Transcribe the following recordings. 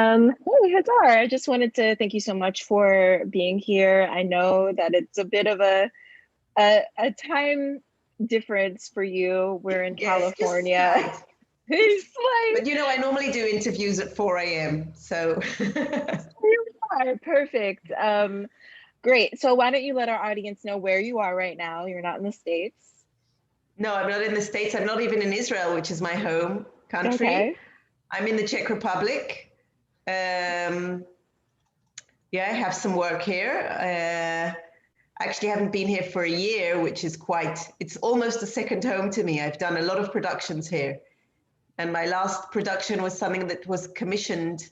Hey, Hadar, I just wanted to thank you so much for being here. I know that it's a bit of a time difference for you. We're in Yes, just California. slight. It's like But I normally do interviews at 4 a.m. So you are perfect. Great. So why don't you let our audience know where you are right now? You're not in the States. no, I'm not in the States. I'm not even in Israel, which is my home country. Okay. I'm in the Czech Republic. Um, yeah, I have some work here. I actually haven't been here for a year, which is it's almost a second home to me. I've done a lot of productions here. And my last production was something that was commissioned.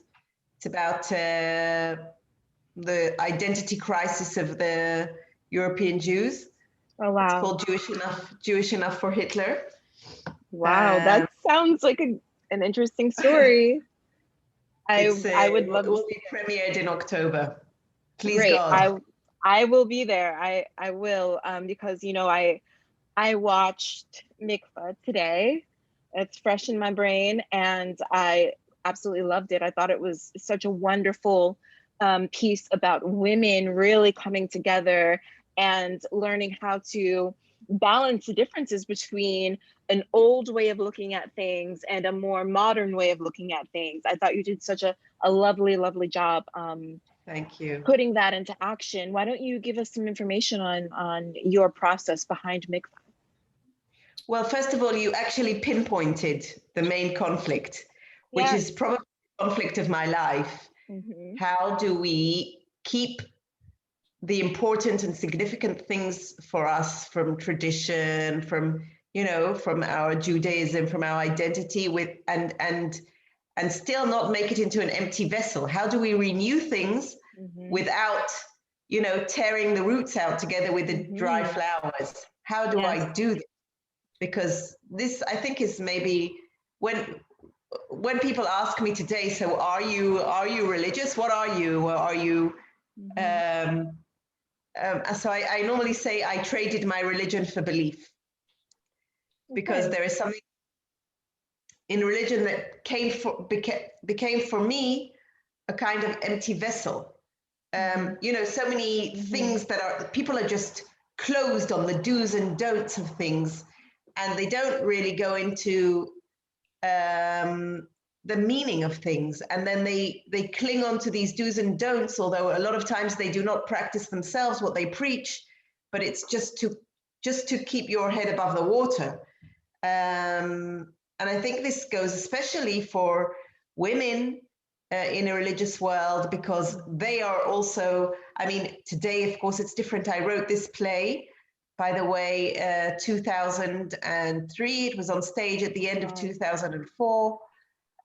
It's about the identity crisis of the European Jews. Oh, It's wow. called Jewish enough for Hitler. Wow, that sounds like an interesting story. I would It love to will see be it. premiered in October. Please Great. God. I will be there. I will because I watched Mikvah today. It's fresh in my brain, and I absolutely loved it. I thought it was such a wonderful piece about women really coming together and learning how to balance the differences between an old way of looking at things and a more modern way of looking at things. I thought you did such a lovely, lovely job Thank you. putting that into action. Why don't you give us some information on your process behind Mikvah? Well, first of all, you actually pinpointed the main conflict, which Yes. is probably the conflict of my life. Hmm. How do we keep the important and significant things for us from tradition, from our Judaism, from our identity and still not make it into an empty vessel? How do we renew things Hmm. without, tearing the roots out together with the dry Hmm. flowers? How do Yes. I do this? Because this, I think, is maybe when people ask me today, so are you religious? What are you? Or are you Hmm. um, so I normally say I traded my religion for belief, because Okay. there is something in religion that became for me a kind of empty vessel. Hmm. So many Hmm. things people are just closed on the do's and don'ts of things, and they don't really go into the meaning of things, and then they cling on to these do's and don'ts, although a lot of times they do not practice themselves what they preach, but it's just to keep your head above the water. And I think this goes especially for women in a religious world, because they are also, I mean, today, of course, it's different. I wrote this play, by the way, 2003. It was on stage at the end of 2004.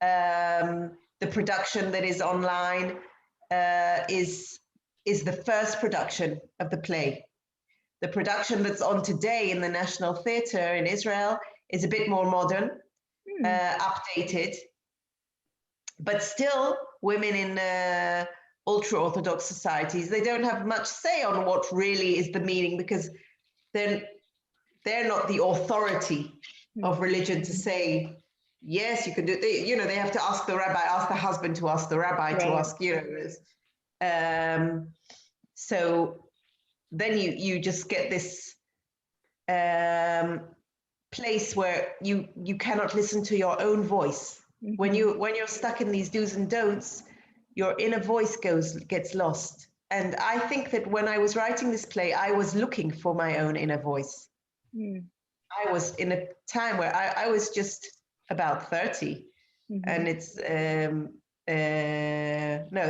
The production that is online is the first production of the play. The production that's on today in the National Theatre in Israel is a bit more modern, Hmm. updated, but still women in ultra-Orthodox societies, they don't have much say on what really is the meaning, because they're, they're not the authority of religion to say, yes, you can do it. They have to ask the rabbi, ask the husband to ask the rabbi to Right. ask, so then you just get this place where you cannot listen to your own voice. When Hmm. you're stuck in these do's and don'ts, your inner voice gets lost. And I think that when I was writing this play, I was looking for my own inner voice. Hmm. I was in a time where I was just about 30, Hmm. and it's no,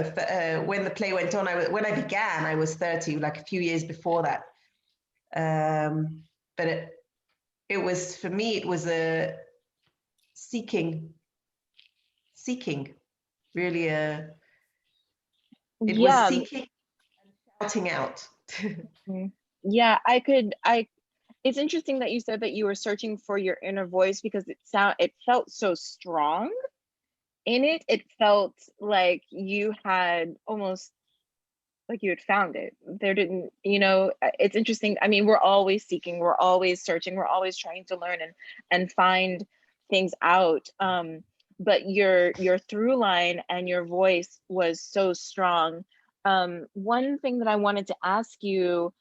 when the play went on, when I began, I was 30, like a few years before that. But it was, for me, it was a seeking, really. It was Yeah. seeking, shouting out. Mhm. Yeah, it's interesting that you said that you were searching for your inner voice because it felt so strong in it. It felt like you had almost like you had found it. There didn't, it's interesting. I mean, we're always seeking, we're always searching, we're always trying to learn and find things out. but your through line and your voice was so strong. One thing that I wanted to ask you,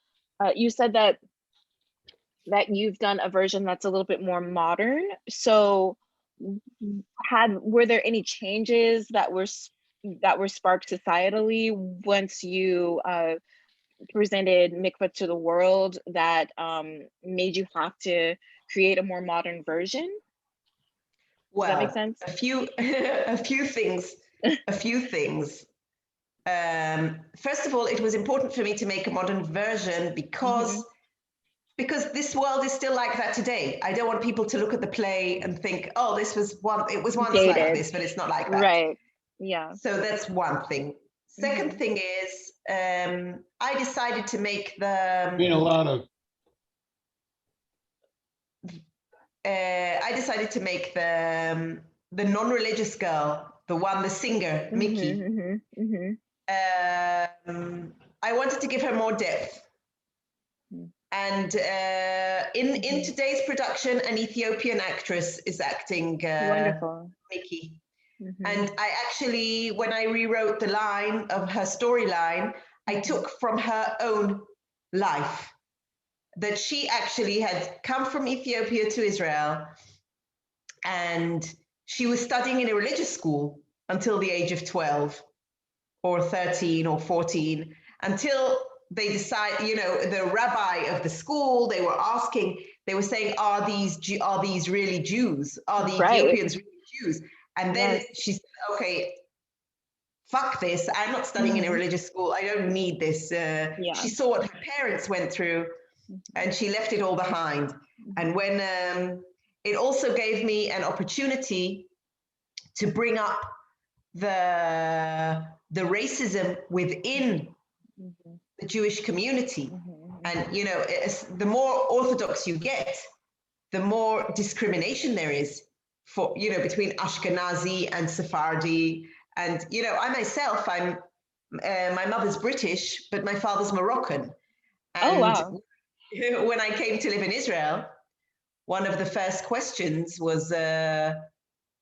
you said that you've done a version that's a little bit more modern. So were there any changes that were sparked societally once you presented mikvah to the world that made you have to create a more modern version? Does that make Well, sense? a few a few things. A few things. First of all, it was important for me to make a modern version Mm-hmm. because this world is still like that today. I don't want people to look at the play and think, oh, it was once like Dated. this, but it's not like that. Right. Yeah. So that's one thing. Second Mm-hmm. thing is, I decided to make the Being a lot of I decided to make the non-religious girl, the singer, Mickey. Mm-hmm. Mm-hmm. I wanted to give her more depth. And in today's production, an Ethiopian actress is acting Wonderful. Mickey. Mm-hmm. And I actually, when I rewrote the line of her storyline, I took from her own life that she actually had come from Ethiopia to Israel, and she was studying in a religious school until the age of 12 or 13 or 14, until they decide, the rabbi of the school, they were saying, are these really Jews? Are the Right. Ethiopians really Jews? And then Yes. she said, okay, fuck this. I'm not studying in a religious school. I don't need this. Yeah. She saw what her parents went through, and she left it all behind. And when it also gave me an opportunity to bring up the racism within the Jewish community. And the more Orthodox you get, the more discrimination there is for between Ashkenazi and Sephardi. And I myself, I'm my mother's British, but my father's Moroccan. And oh wow. when I came to live in Israel, one of the first questions was,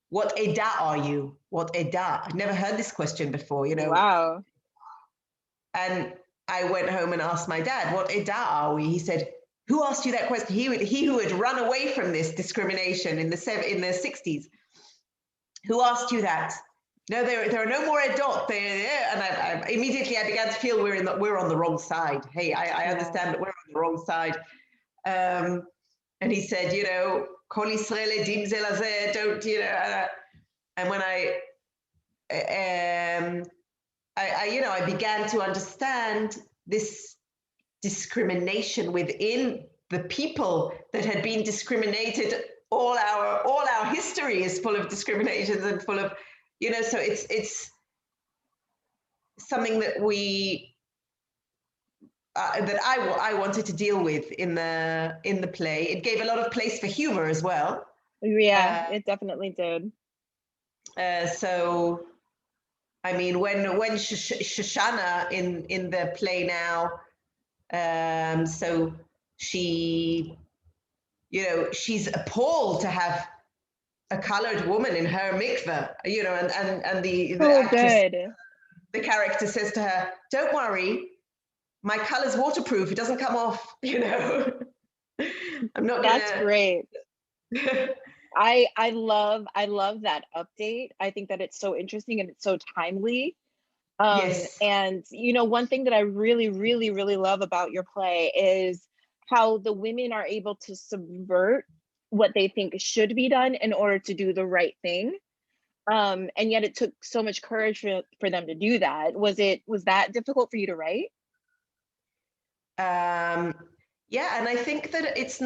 what Eda are you? What Eda? I'd never heard this question before, Wow. And I went home and asked my dad, what Eda are we? He said, who asked you that question? He who had run away from this discrimination in the 60s. Who asked you that? No, there are no more Edot. And I immediately I began to feel we're on the wrong side. Hey, I understand that we're on the wrong side. And he said, Kol Yisrael edim ze lazeh, don't, and when I began to understand this discrimination within the people that had been discriminated. All our history is full of discriminations and full of, so it's something that that I wanted to deal with in the play. It gave a lot of place for humor as well. Yeah, it definitely did. So, I mean, when Shoshana in the play now, so she, she's appalled to have a colored woman in her mikveh, and the actress, good. the character says to her, "Don't worry, my color's waterproof. It doesn't come off. I'm not gonna." That's great. I love that update. I think that it's so interesting and it's so timely. Yes. And one thing that I really, really, really love about your play is how the women are able to subvert what they think should be done in order to do the right thing. And yet it took so much courage for them to do that. Was that difficult for you to write? Yeah, and I think that it's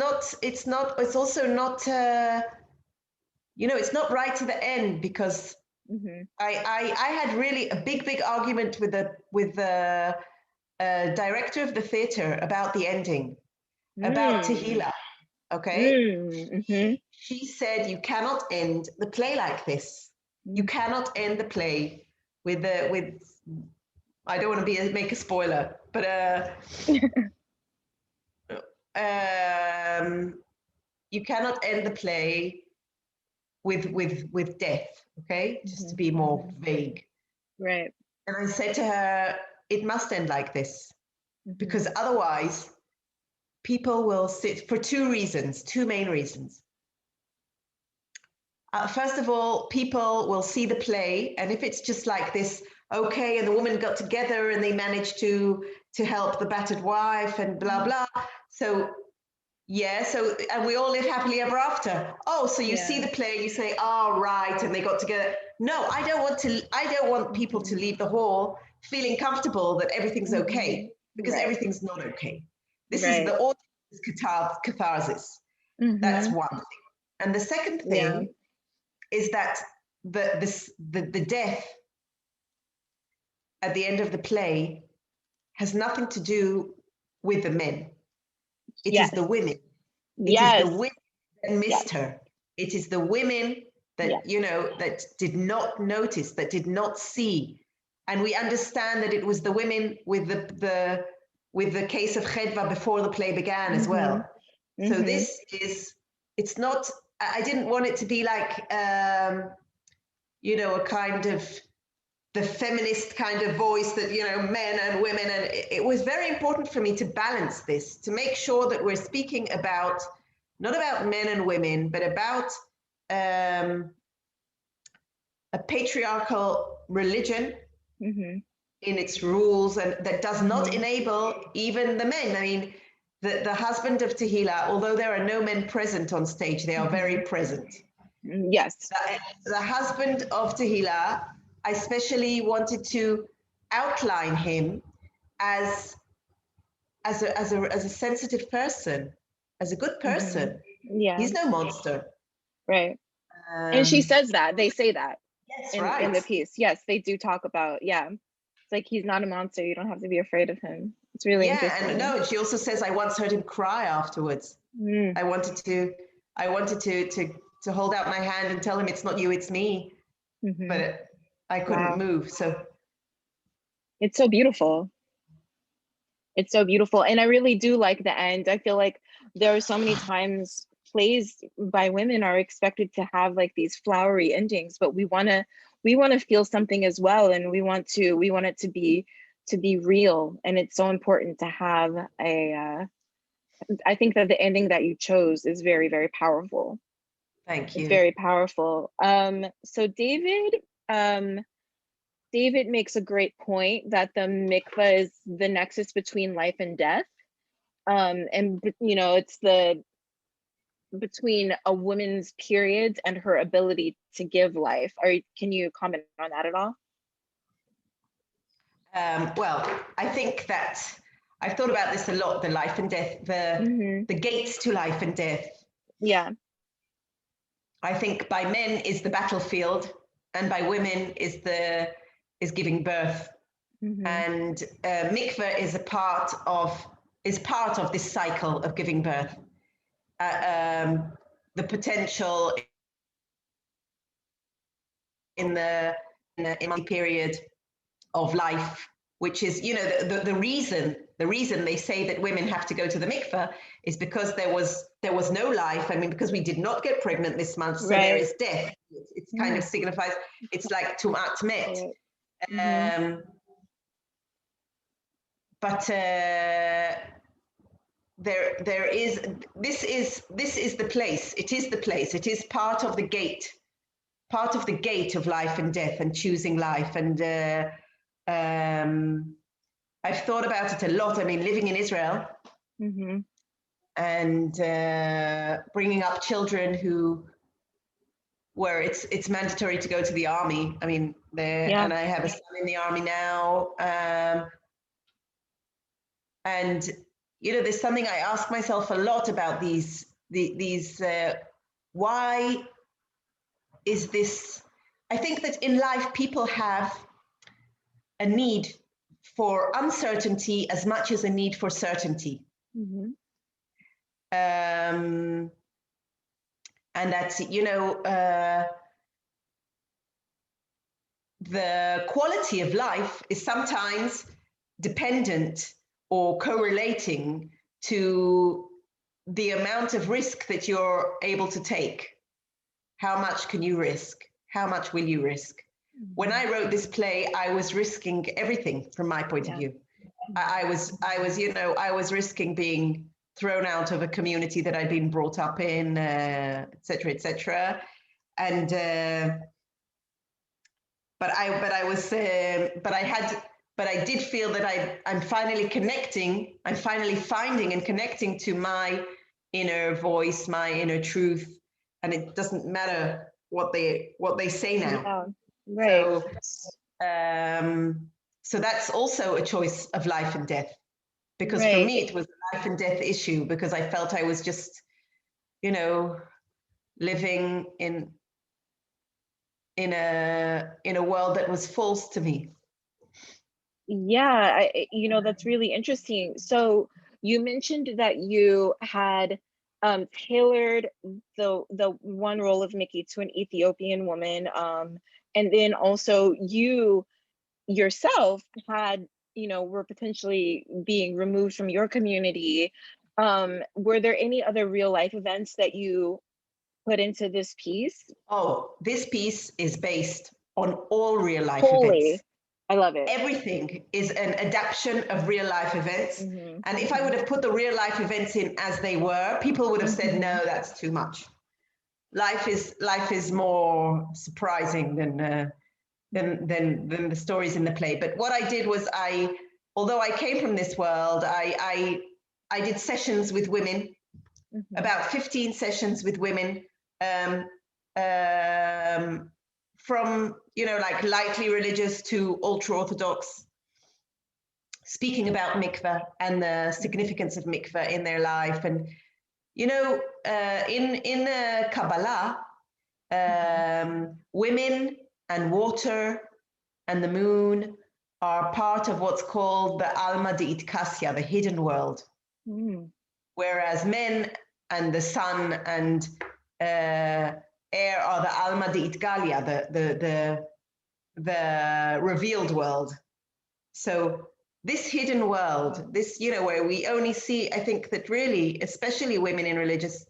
also not it's not right to the end, because I had really a big argument with the director of the theater about the ending, about Tehillah. Okay. She said, you cannot end the play like this. You cannot end the play with I don't want to make a spoiler, but you cannot end the play with death. okay, just to be more vague. Right. And I said to her, it must end like this, because otherwise people will sit for two main reasons. First of all, people will see the play, and if it's just like this, okay, and the woman got together and they managed to help the battered wife and blah blah. So yeah, so and we all live happily ever after. Oh, so you see the play, you say, oh right, and they got together. No, I don't want people to leave the hall feeling comfortable that everything's okay, because everything's not okay. This is the audience catharsis. That's one thing. And the second thing is that the death at the end of the play has nothing to do with the men. It is the women. It is the women that missed her. It is the women that, you know, that did not notice, that did not see. And we understand that it was the women with the case of Chedva before the play began as well. So this is, it's not, I didn't want it to be like, you know, a kind of the feminist kind of voice that, you know, men and women, and it was very important for me to balance this, to make sure that we're speaking about, not about men and women, but about a patriarchal religion in its rules, and that does not enable even the men. I mean, the husband of Tehillah, although there are no men present on stage, they are very present. Yes. The husband of Tehillah, I especially wanted to outline him as a sensitive person, as a good person. Yeah. He's no monster. Right. And she says that, they say that in the piece. Yes, they do talk about, it's like, he's not a monster. You don't have to be afraid of him. It's really interesting. And no, she also says, I once heard him cry afterwards. I wanted to hold out my hand and tell him it's not you, it's me. But I couldn't move. So it's so beautiful. It's so beautiful. And I really do like the end. I feel like there are so many times plays by women are expected to have like these flowery endings, but we want to feel something as well, and we want it to be real. And it's so important to have I think that the ending that you chose is very, very powerful. Thank you. It's very powerful. So David makes a great point that the mikvah is the nexus between life and death. And you know, it's between a woman's periods and her ability to give life. Can you comment on that at all? Well, I think that I've thought about this a lot, the life and death, the gates to life and death. Yeah. I think by men is the battlefield, and by women is giving birth. And mikveh is part of this cycle of giving birth. The potential in the period of life, which is, you know, the reason they say that women have to go to the mikveh is because there was no life. I mean, because we did not get pregnant this month, so there is death. It's kind of signifies, it's like tumat met. But there is, this is the place. It is the place. It is part of the gate of life and death and choosing life. And I've thought about it a lot. I mean, living in Israel and bringing up children where it's mandatory to go to the army. I mean, and I have a son in the army now. And you know, there's something I ask myself a lot about these why is this? I think that in life people have a need for uncertainty as much as a need for certainty. And that, you know, the quality of life is sometimes dependent or correlating to the amount of risk that you're able to take. How much can you risk? how much will you risk? When I wrote this play, I was risking everything from my point of view. I was risking being thrown out of a community that I'd been brought up in, et cetera, and but I did feel that I'm finally connecting. I'm finally finding and connecting to my inner voice, my inner truth, and it doesn't matter what they say now. Yeah, right. So that's also a choice of life and death, because for Right. me it was a life and death issue, because I felt I was just, living in a world that was false to me. Yeah, that's really interesting. So you mentioned that you had tailored the one role of Mickey to an Ethiopian woman, and then also you yourself had, were potentially being removed from your community. Were there any other real life events that you put into this piece? Oh, this piece is based on all real life Wholly. events. I love it. Everything is an adaptation of real life events. Mm-hmm. And if I would have put the real life events in as they were, people would have said, no, that's too much. Life is more surprising than the stories in the play. But what I did was although I came from this world, I did sessions with women, about 15 sessions with women, from like lightly religious to ultra orthodox, speaking about mikveh and the significance of mikveh in their life. And in Kabbalah, women and water and the moon are part of what's called the Alma de Itkasya, the hidden world. Whereas men and the sun and air are the Alma de Itgalia, the revealed world. So this hidden world, this, where we only see, I think that really, especially women in religious,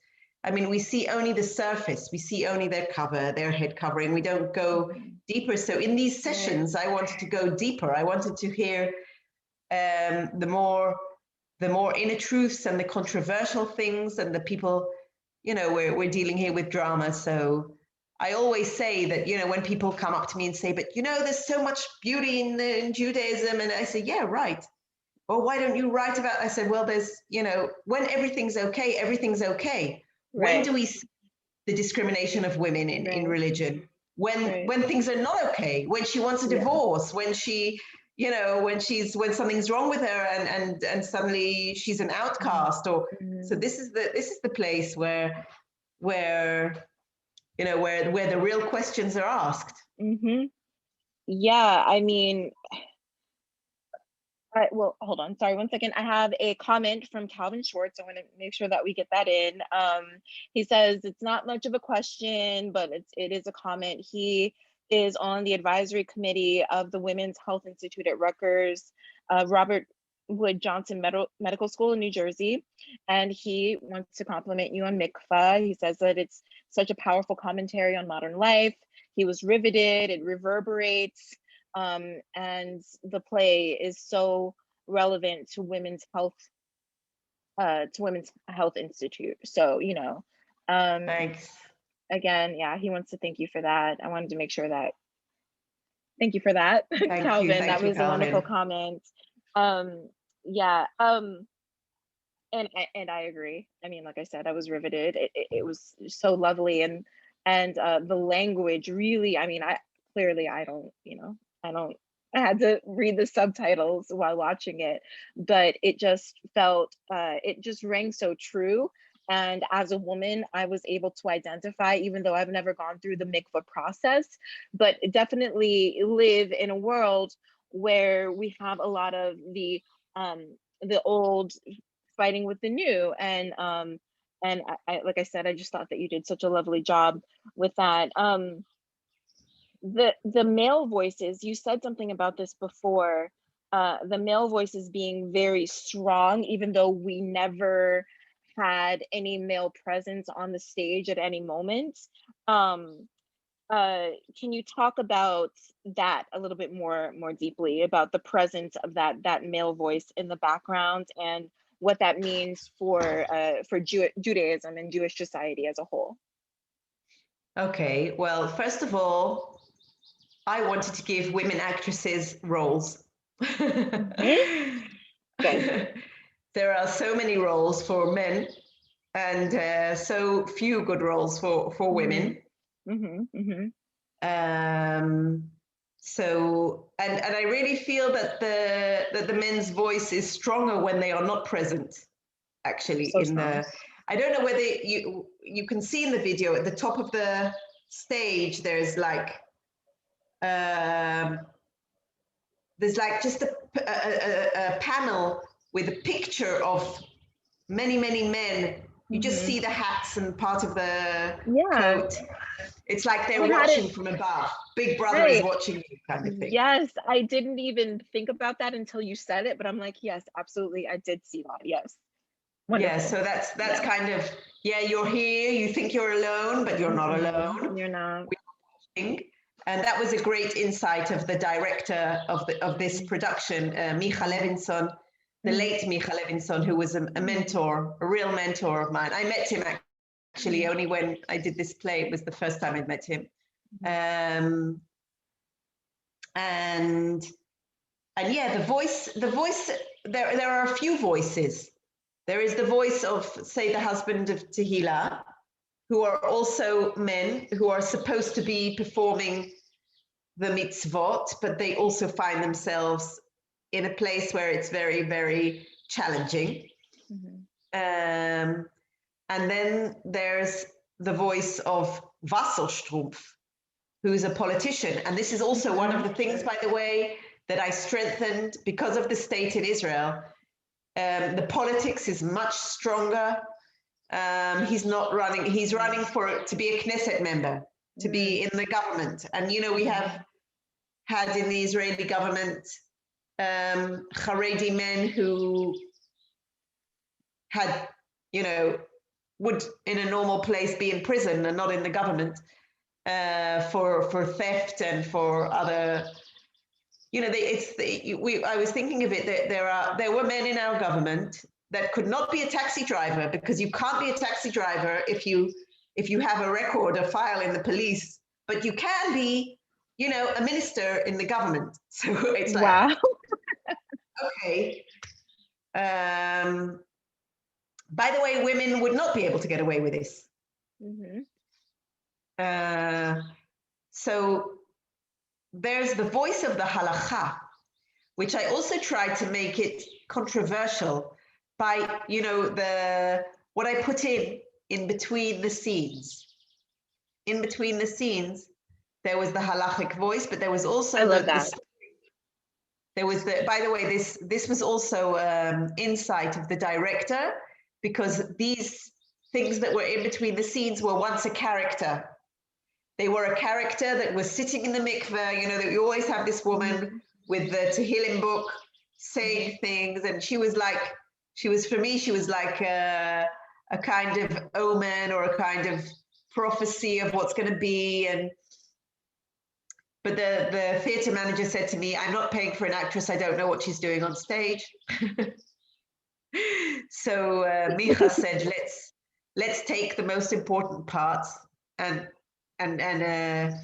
we see only the surface, we see only their cover, their head covering, we don't go deeper. So in these sessions, I wanted to go deeper. I wanted to hear the more inner truths and the controversial things, and the people, we're dealing here with drama. So I always say that, when people come up to me and say, but there's so much beauty in Judaism, and I say, yeah, right. Well, why don't you write about? I said, well, there's, when everything's okay, everything's okay. Right. When do we see the discrimination of women in religion? When things are not okay, when she wants a divorce, when she, when something's wrong with her and suddenly she's an outcast, or so this is the place where the real questions are asked. Yeah, well, hold on. Sorry, one second. I have a comment from Calvin Schwartz. I want to make sure that we get that in. He says it's not much of a question, but it is a comment. He is on the advisory committee of the Women's Health Institute at Rutgers, Robert Wood Johnson Medical School in New Jersey, and he wants to compliment you on mikvah. He says that it's such a powerful commentary on modern life. He was riveted. It reverberates. And the play is so relevant to Women's Health Institute. So, Thanks. Again, yeah, he wants to thank you for that. I wanted to make sure that, thank you for that, Calvin. That was a wonderful comment. Yeah, and I agree. Like I said, I was riveted. It was so lovely, and the language really, I had to read the subtitles while watching it, but it just felt, it just rang so true. And as a woman, I was able to identify, even though I've never gone through the mikvah process, but definitely live in a world where we have a lot of the old fighting with the new. And I, like I said, I just thought that you did such a lovely job with that. The male voices, you said something about this before, the male voices being very strong, even though we never had any male presence on the stage at any moment. Can you talk about that a little bit more deeply about the presence of that male voice in the background and what that means for Judaism and Jewish society as a whole? Okay, well, first of all, I wanted to give women actresses roles. Mhm. Good. There are so many roles for men and so few good roles for women. Mhm. Mhm. Mhm. Um, so and I really feel that the men's voice is stronger when they are not present. Actually, So in strong. the I don't know whether you can see in the video at the top of the stage. Um, there's like just a panel with a picture of many men. You just Mhm. see the hats and part of the Yeah. coat. It's like I they're had it watching from above. Big brother is right. watching you, kind of thing. Yes, I didn't even think about that until you said it, but I'm like, yes, absolutely. I did see that. Yes. Yeah, Wonderful. so that's Yeah. kind of, yeah, you're here, you think you're alone, but you're not alone. You're not. And that was a great insight of the director of this production, Micha Levinson, the Mhm. late Micha Levinson, who was a mentor, a real mentor of mine. I met him actually only when I did this play. It was the first time I'd met him. Um, and yeah, the voice. There are a few voices. There is the voice of, say, the husband of Tehillah, who are also men who are supposed to be performing the mitzvot, but they also find themselves in a place where it's very, very challenging. Mhm. Um, and then there's the voice of Wasserstrumpf, who's a politician. And this is also one of the things, by the way, that I strengthened because of the state in Israel. The politics is much stronger. He's not running, he's running to be a Knesset member, to be in the government. And, you know, we have had in the Israeli government Haredi men who had, you know, would in a normal place be in prison and not in the government for theft and for other, you know, I was thinking of it that there were men in our government that could not be a taxi driver, because you can't be a taxi driver if you have a record, a file in the police, but you can be, you know, a minister in the government. So it's like, Wow. okay. By the way, women would not be able to get away with this. Mhm. Uh, so there's the voice of the halacha, which I also tried to make it controversial by, you know, what I put in between the scenes. In between the scenes, there was the halachic voice, but there was I also love that. there was by the way, this was also insight of the director, because these things that were in between the scenes were once a character. They were a character that was sitting in the mikveh. You know, that you always have this woman with the Tehillim book saying things, and she was for me, she was like a kind of omen or a kind of prophecy of what's going to be. But the theatre manager said to me, "I'm not paying for an actress. I don't know what she's doing on stage." So Micha said, let's take the most important parts and and and uh,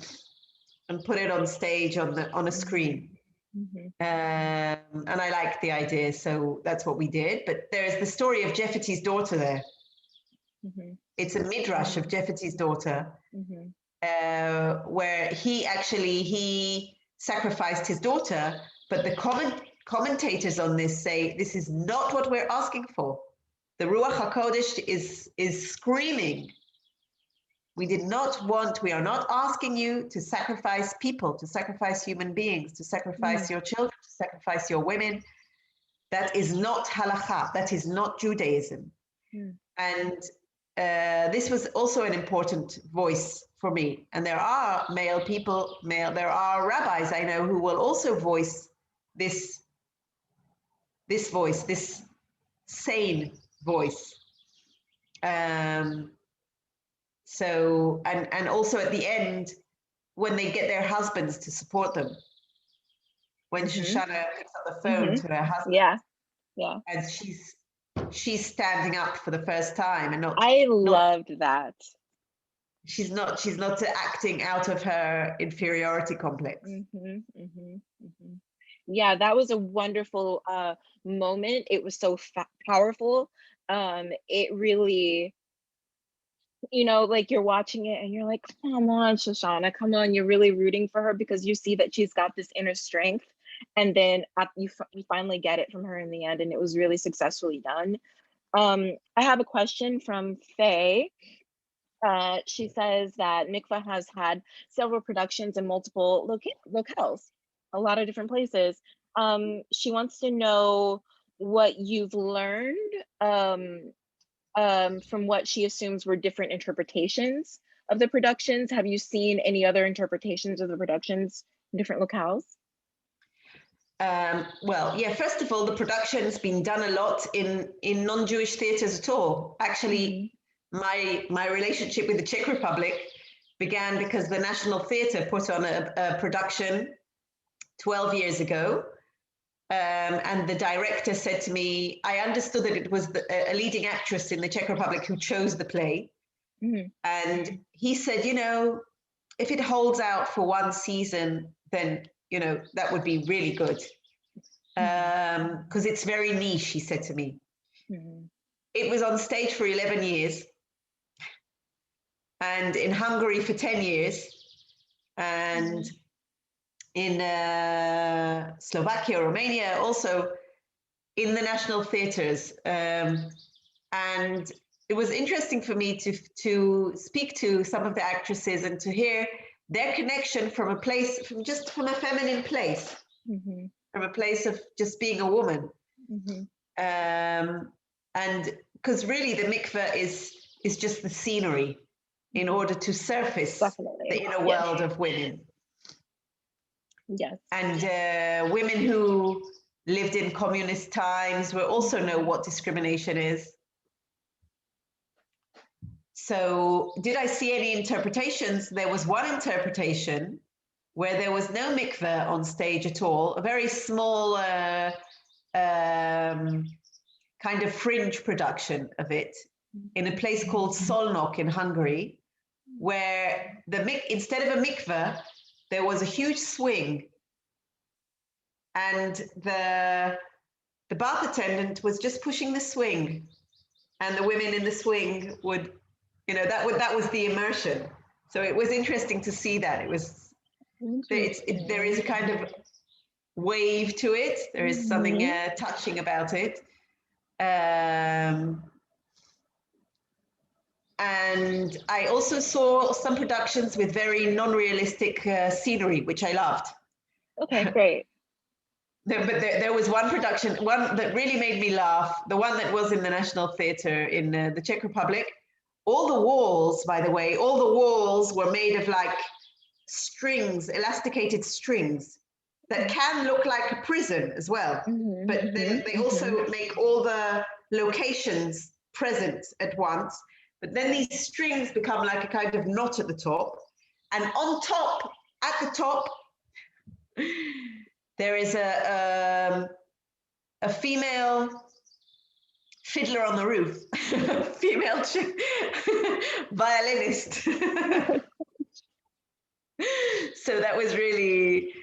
and put it on stage on a screen. Mhm. And I liked the idea, so that's what we did. But there's the story of Jephthah's daughter there. Mhm. It's a midrash of Jephthah's daughter, Mhm. where he sacrificed his daughter, but the commentators on this say this is not what we're asking for. The Ruach HaKodesh is screaming. We are not asking you to sacrifice people, to sacrifice human beings, to sacrifice your children, to sacrifice your women. That is not halakha. That is not Judaism. Mhm. And this was also an important voice for me. And there are there are rabbis I know who will also voice this voice, this sane voice. So and also at the end, when they get their husbands to support them. When Shoshana picks up the phone to her husband, yeah, and she's standing up for the first time, and I loved that. She's not acting out of her inferiority complex. Yeah, that was a wonderful moment. It was so powerful. It really, you know, like you're watching it and you're like, come on, Shoshana, come on. You're really rooting for her because you see that she's got this inner strength. And then you finally get it from her in the end, and it was really successfully done. I have a question from Faye. She says that Mikvah has had several productions in multiple locales, a lot of different places. She wants to know what you've learned from what she assumes were different interpretations of the productions. Have you seen any other interpretations of the productions in different locales? Well, yeah, first of all, the production's been done a lot in non-Jewish theatres at all. Actually, my relationship with the Czech Republic began because the National Theatre put on a production 12 years ago. And the director said to me, I understood that it was a leading actress in the Czech Republic who chose the play. And he said, you know, if it holds out for one season, then, you know, that would be really good. Because it's very niche, he said to me. It was on stage for 11 years. And in Hungary for 10 years. And in Slovakia, Romania, also in the national theatres. And it was interesting for me to speak to some of the actresses and to hear their connection from a place, from a feminine place, from a place of just being a woman. And because really the mikveh is just the scenery in order to surface the inner world of women. Yes. And women who lived in communist times will also know what discrimination is. So did I see any interpretations? There was one interpretation where there was no mikveh on stage at all, a very small kind of fringe production of it in a place called Szolnok in Hungary, where instead of a mikveh, there was a huge swing, and the bath attendant was just pushing the swing, and the women in the swing would, you know, that was the immersion. So it was interesting to see that. It was there is a kind of wave to it. There is something touching about it. And I also saw some productions with very non-realistic scenery, which I loved. Okay, great. There was one production, one that really made me laugh, the one that was in the National Theatre in the Czech Republic. All the walls, by the way, all the walls were made of like strings, elasticated strings that can look like a prison as well. But then they also make all the locations present at once. But then these strings become like a kind of knot at the top. And on top, at the top, there is a female fiddler on the roof, female violinist. So that was really,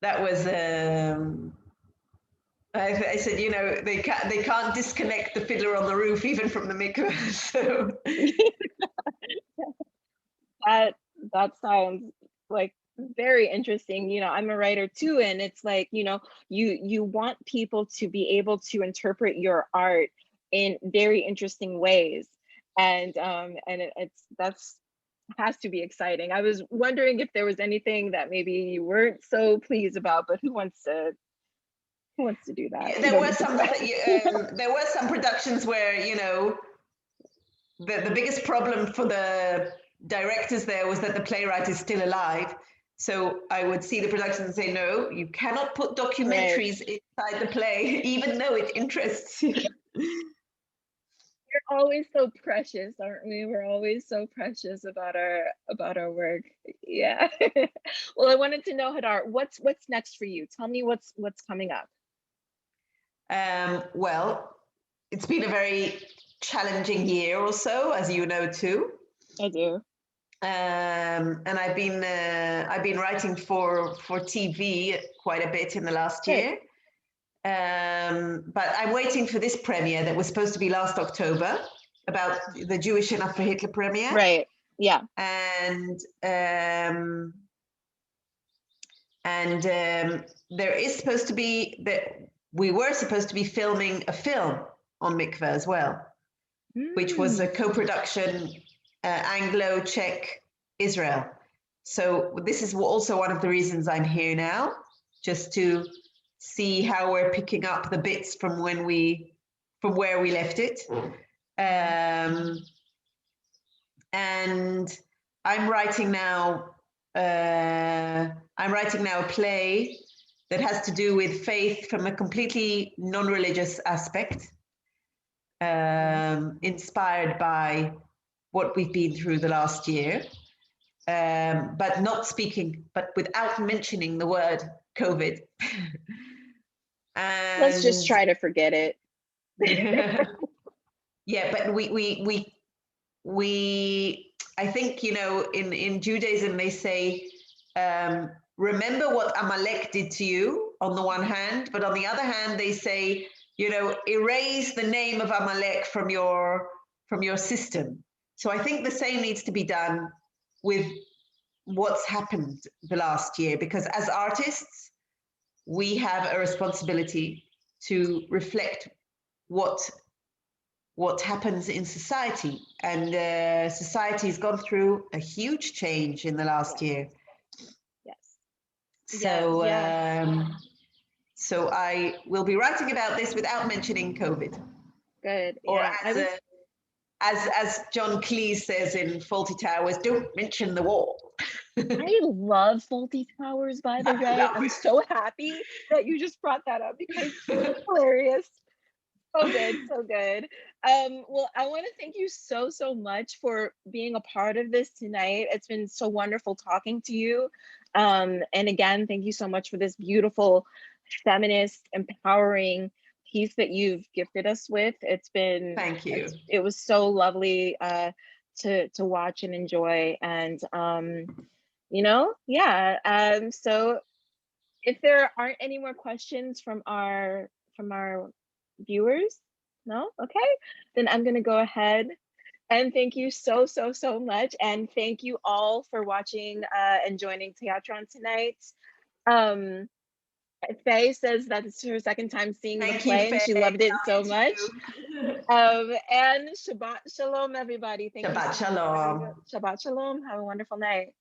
I said, you know, they can't disconnect the fiddler on the roof even from the mikveh. So that sounds like very interesting. You know, I'm a writer too, and it's like, you know, you want people to be able to interpret your art in very interesting ways, and that's has to be exciting. I was wondering if there was anything that maybe you weren't so pleased about, but who wants to do that? There were some productions where, you know, the biggest problem for the directors there was that the playwright is still alive. So I would see the production and say, no, you cannot put documentaries inside the play, even though it interests you. We're always so precious, aren't we? We're always so precious about our work. Yeah. Well, I wanted to know, Hadar, what's next for you? Tell me what's coming up. Well, it's been a very challenging year or so, as you know too. I do. And I've been writing for TV quite a bit in the last Good. year. But I'm waiting for this premiere that was supposed to be last October about the Jewish Enough for Hitler premiere. Right. Yeah. And there is supposed to be that we were supposed to be filming a film on mikveh as well, which was a co-production Anglo-Czech Israel. So this is also one of the reasons I'm here now, just to see how we're picking up the bits from where we left it. And I'm writing now a play that has to do with faith from a completely non-religious aspect, inspired by what we've been through the last year, but without mentioning the word COVID. And Let's just try to forget it. Yeah, but we I think, you know, in Judaism they say, remember what Amalek did to you on the one hand, but on the other hand they say, you know, erase the name of Amalek from your system. So I think the same needs to be done with what's happened the last year, because as artists we have a responsibility to reflect what happens in society, and society has gone through a huge change in the last year. Yes. So Yeah. so I will be writing about this without mentioning COVID. Good. Or Yeah. as John Cleese says in Faulty Towers, don't mention the war. I love Faulty Towers, by the way. I'm so happy that you just brought that up because it's hilarious. So good, so good. Well, I want to thank you so much for being a part of this tonight. It's been so wonderful talking to you. And again, thank you so much for this beautiful, feminist, empowering piece that you've gifted us with. It's been Thank you. It was so lovely to watch and enjoy. And you know, yeah. So if there aren't any more questions from our viewers, no, okay, then I'm gonna go ahead and thank you so much, and thank you all for watching and joining Teatron tonight. Um, Faye says that it's her second time seeing the play and she loved it so much. And Shabbat Shalom, everybody. Thank you. Shabbat Shalom. Shabbat Shalom. Have a wonderful night.